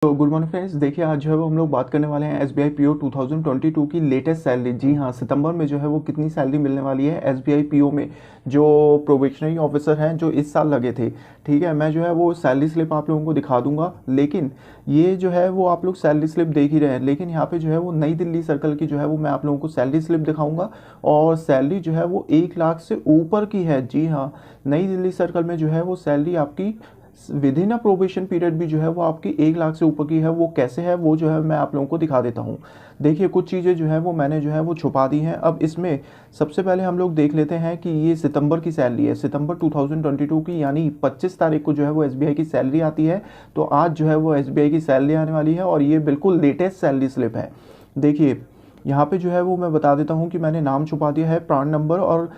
तो good morning friends. देखिए, आज जो है वो हम लोग बात करने वाले हैं एसबीआई पीओ 2022 की लेटेस्ट सैलरी। जी हाँ, सितंबर में जो है वो कितनी सैलरी मिलने वाली है एसबीआई पीओ में जो प्रोबेशनरी ऑफिसर हैं जो इस साल लगे थे। ठीक है, मैं जो है वो सैलरी स्लिप आप लोगों को दिखा दूंगा। लेकिन ये जो है वो आप लोग सैलरी स्लिप देख ही रहे हैं, लेकिन यहाँ पे जो है वो नई दिल्ली सर्कल की जो है वो मैं आप लोगों को सैलरी स्लिप दिखाऊंगा। और सैलरी जो है वो 1 लाख से ऊपर की है। जी हाँ, नई दिल्ली सर्कल में जो है वो सैलरी आपकी with in a probation period भी जो है वो आपकी 1 लाख से ऊपर की है। वो कैसे है वो जो है मैं आप लोगों को दिखा देता हूँ। देखिए, कुछ चीज़ें जो है वो मैंने जो है वो छुपा दी हैं। अब इसमें सबसे पहले हम लोग देख लेते हैं कि ये सितंबर की सैलरी है, सितंबर 2022 की, यानी 25 तारीख को जो है वो एसबीआई की सैलरी आती है। तो आज जो है वो एसबीआई की सैलरी आने वाली है और ये बिल्कुल लेटेस्ट सैलरी स्लिप है। देखिए, यहाँ पे जो है वो मैं बता देता हूँ कि मैंने नाम छुपा दिया है, प्राण नंबर और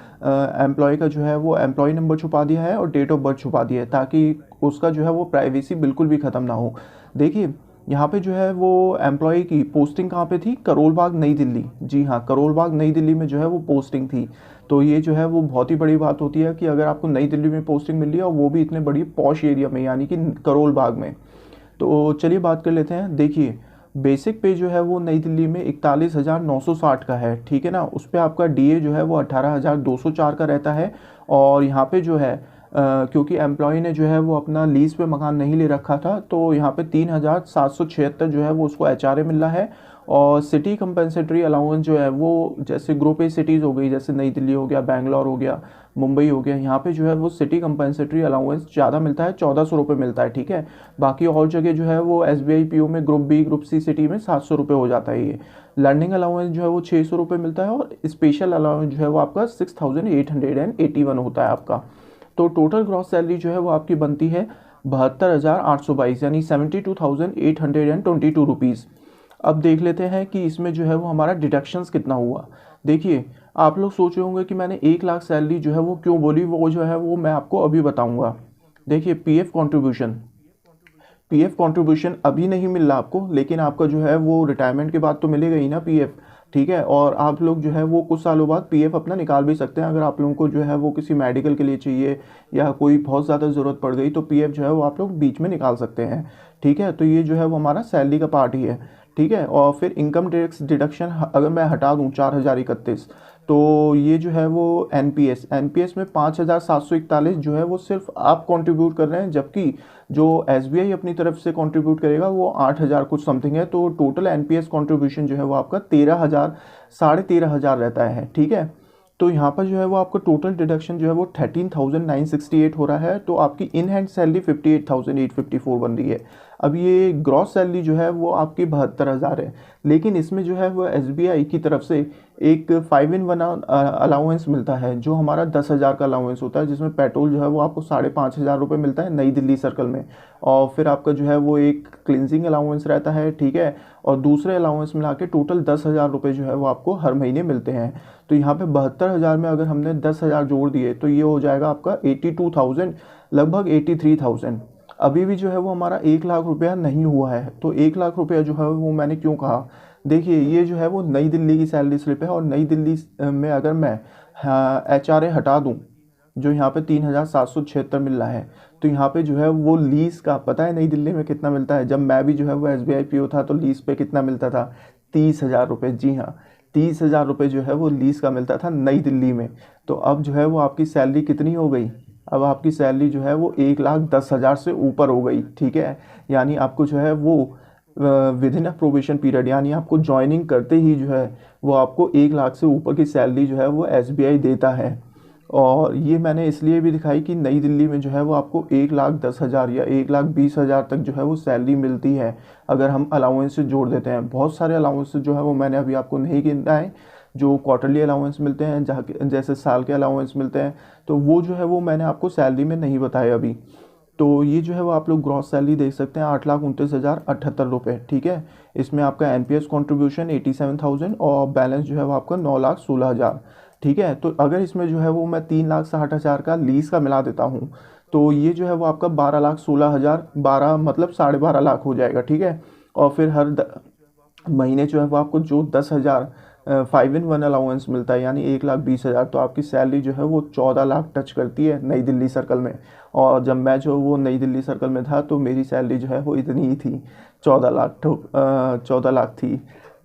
एम्प्लॉय का जो है वो एम्प्लॉय नंबर छुपा दिया है और डेट ऑफ बर्थ छुपा दिया है, ताकि उसका जो है वो प्राइवेसी बिल्कुल भी ख़त्म ना हो। देखिए, यहाँ पे जो है वो एम्प्लॉय की पोस्टिंग कहाँ पे थी, करोल बाग नई दिल्ली। जी हाँ, करोल बाग नई दिल्ली में जो है वो पोस्टिंग थी। तो ये जो है वो बहुत ही बड़ी बात होती है कि अगर आपको नई दिल्ली में पोस्टिंग मिल रही है और वो भी इतने बड़ी पॉश एरिया में, यानी कि करोल बाग में। तो चलिए बात कर लेते हैं। देखिए, बेसिक पे जो है वो नई दिल्ली में 41,960 का है। ठीक है ना, उस पर आपका डीए जो है वो 18,204 का रहता है। और यहाँ पे जो है क्योंकि एम्प्लॉय ने जो है वो अपना लीज पे मकान नहीं ले रखा था, तो यहाँ पे 3,776 जो है वो उसको एचआरए मिल रहा है। और सिटी कंपनसेटरी अलाउंस जो है वो जैसे ग्रुप ए सिटीज़ हो गई, जैसे नई दिल्ली हो गया, बैंगलोर हो गया, मुंबई हो गया, यहाँ पे जो है वो सिटी कंपनसेटरी अलाउंस ज़्यादा मिलता है, 1400 रुपये मिलता है। ठीक है, बाकी और जगह जो है वो एसबीआई पीओ में group B group C city में 700 रुपये हो जाता है। ये लर्निंग अलाउंस जो है वो 600 रुपये मिलता है और स्पेशल अलाउंस जो है वो आपका 6,881 होता है आपका। तो टोटल ग्रॉस सैलरी जो है वो आपकी बनती है 72,822, यानी 72,822 रुपीज़। अब देख लेते हैं कि इसमें जो है वो हमारा डिडक्शंस कितना हुआ। देखिए, आप लोग सोच रहे होंगे कि मैंने 1 लाख सैलरी जो है वो क्यों बोली, वो जो है वो मैं आपको अभी बताऊंगा। देखिए, पीएफ कंट्रीब्यूशन अभी नहीं मिल रहा आपको, लेकिन आपका जो है वो रिटायरमेंट के बाद तो मिलेगा ही ना पीएफ। ठीक है, और आप लोग जो है वो कुछ सालों बाद पीएफ अपना निकाल भी सकते हैं। अगर आप लोगों को जो है वो किसी मेडिकल के लिए चाहिए या कोई बहुत ज़्यादा ज़रूरत पड़ गई, तो पीएफ जो है वो आप लोग बीच में निकाल सकते हैं। ठीक है, तो ये जो है वो हमारा सैलरी का पार्ट ही है। ठीक है, और फिर इनकम टैक्स डिडक्शन अगर मैं हटा दूँ 4,031, तो ये जो है वो एनपीएस में 5,741 जो है वो सिर्फ आप कंट्रीब्यूट कर रहे हैं, जबकि जो एसबीआई अपनी तरफ से कंट्रीब्यूट करेगा वो 8,000 कुछ समथिंग है। तो टोटल एनपीएस कंट्रीब्यूशन जो है वो आपका 13,000 13,500 रहता है। ठीक है, तो यहाँ पर जो है वो आपका टोटल डिडक्शन जो है वो 13,968 हो रहा है। तो आपकी इन हैंड सैलरी 58,854 बन रही है। अब ये ग्रॉस सैलरी जो है वो आपकी 72,000 है, लेकिन इसमें जो है वो एसबीआई की तरफ से एक 5 in 1 अलाउंस मिलता है, जो हमारा 10,000 का अलाउंस होता है, जिसमें पेट्रोल जो है वो आपको 5,500 रुपये मिलता है नई दिल्ली सर्कल में। और फिर आपका जो है वो एक क्लिनजिंग अलाउंस रहता है। ठीक है, और दूसरे अलाउंस मिला के टोटल 10,000 रुपये जो है वो आपको हर महीने मिलते हैं। तो यहाँ पे 72,000 में अगर हमने 10,000 जोड़ दिए तो ये हो जाएगा आपका 82,000, लगभग 83,000। अभी भी जो है वो हमारा 1 लाख रुपया नहीं हुआ है। तो 1 लाख रुपया जो है वो मैंने क्यों कहा, देखिए ये जो है वो नई दिल्ली की सैलरी स्लिप है। और नई दिल्ली में अगर मैं एचआरए हटा दूं, जो यहाँ पे 3,776 मिल रहा है, तो यहाँ पे जो है वो लीज का पता है नई दिल्ली में कितना मिलता है। जब मैं भी जो है वो एसबीआई पीओ था तो लीज पे कितना मिलता था, 30,000 रुपये। जी हाँ, 30,000 रुपये जो है वो लीज का मिलता था नई दिल्ली में। तो अब जो है वो आपकी सैलरी कितनी हो गई, अब आपकी सैलरी जो है वो 1,10,000 से ऊपर हो गई। ठीक है, यानी आपको जो है वो with in a probation period, यानी आपको ज्वाइनिंग करते ही जो है वो आपको 1 लाख से ऊपर की सैलरी जो है वो एसबीआई देता है। और ये मैंने इसलिए भी दिखाई कि नई दिल्ली में जो है वो आपको 1,10,000 या 1,20,000 तक जो है वो सैलरी मिलती है, अगर हम अलाउंस से जोड़ देते हैं। बहुत सारे अलाउंस जो है वो मैंने अभी आपको नहीं गिना है, जो क्वार्टरली अलाउंस मिलते हैं, जहाँ जैसे साल के अलाउंस मिलते हैं, तो वो जो है वो मैंने आपको सैलरी में नहीं बताया अभी। तो ये जो है वो आप लोग ग्रॉस सैलरी देख सकते हैं, 8,29,078 रुपये। ठीक है, इसमें आपका एनपीएस कंट्रीब्यूशन 87,000 और बैलेंस जो है वो आपका 9,16,000। ठीक है, तो अगर इसमें जो है वो मैं 3,60,000 का लीज का मिला देता हूँ, तो ये जो है वो आपका 12,16,000, 12 मतलब 12.5 लाख हो जाएगा। ठीक है, और फिर हर महीने जो है वो आपको जो 10,000 5 in 1 अलाउंस मिलता है, यानी 1,20,000, तो आपकी सैलरी जो है वो 14 लाख टच करती है नई दिल्ली सर्कल में। और जब मैं जो वो नई दिल्ली सर्कल में था तो मेरी सैलरी जो है वो इतनी ही थी। 14 लाख 14 लाख थी।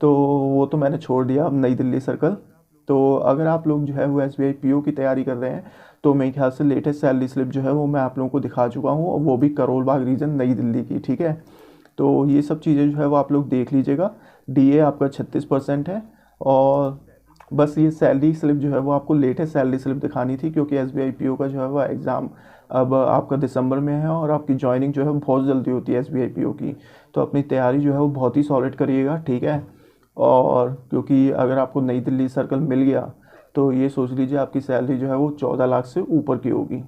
तो वो तो मैंने छोड़ दिया अब नई दिल्ली सर्कल। तो अगर आप लोग जो है वो S B I P O की तैयारी कर रहे हैं तो मेरे ख्याल से लेटेस्ट सैलरी स्लिप जो है वो मैं आप लोगों को दिखा चुका हूँ, और वो भी करोल बाग रीजन नई दिल्ली की, ठीक है। तो ये सब चीज़ें जो है वो आप लोग देख लीजिएगा। डीए आपका 36% है। और बस ये सैलरी स्लिप जो है वो आपको लेटेस्ट सैलरी स्लिप दिखानी थी, क्योंकि S B I P O का जो है वो एग्ज़ाम अब आपका दिसंबर में है, और आपकी जॉइनिंग जो है वो बहुत जल्दी होती है S B I P O की। तो अपनी तैयारी जो है वो बहुत ही सॉलिड करिएगा, ठीक है। और क्योंकि अगर आपको नई दिल्ली सर्कल मिल गया तो ये सोच लीजिए आपकी सैलरी जो है वो 14 लाख से ऊपर की होगी।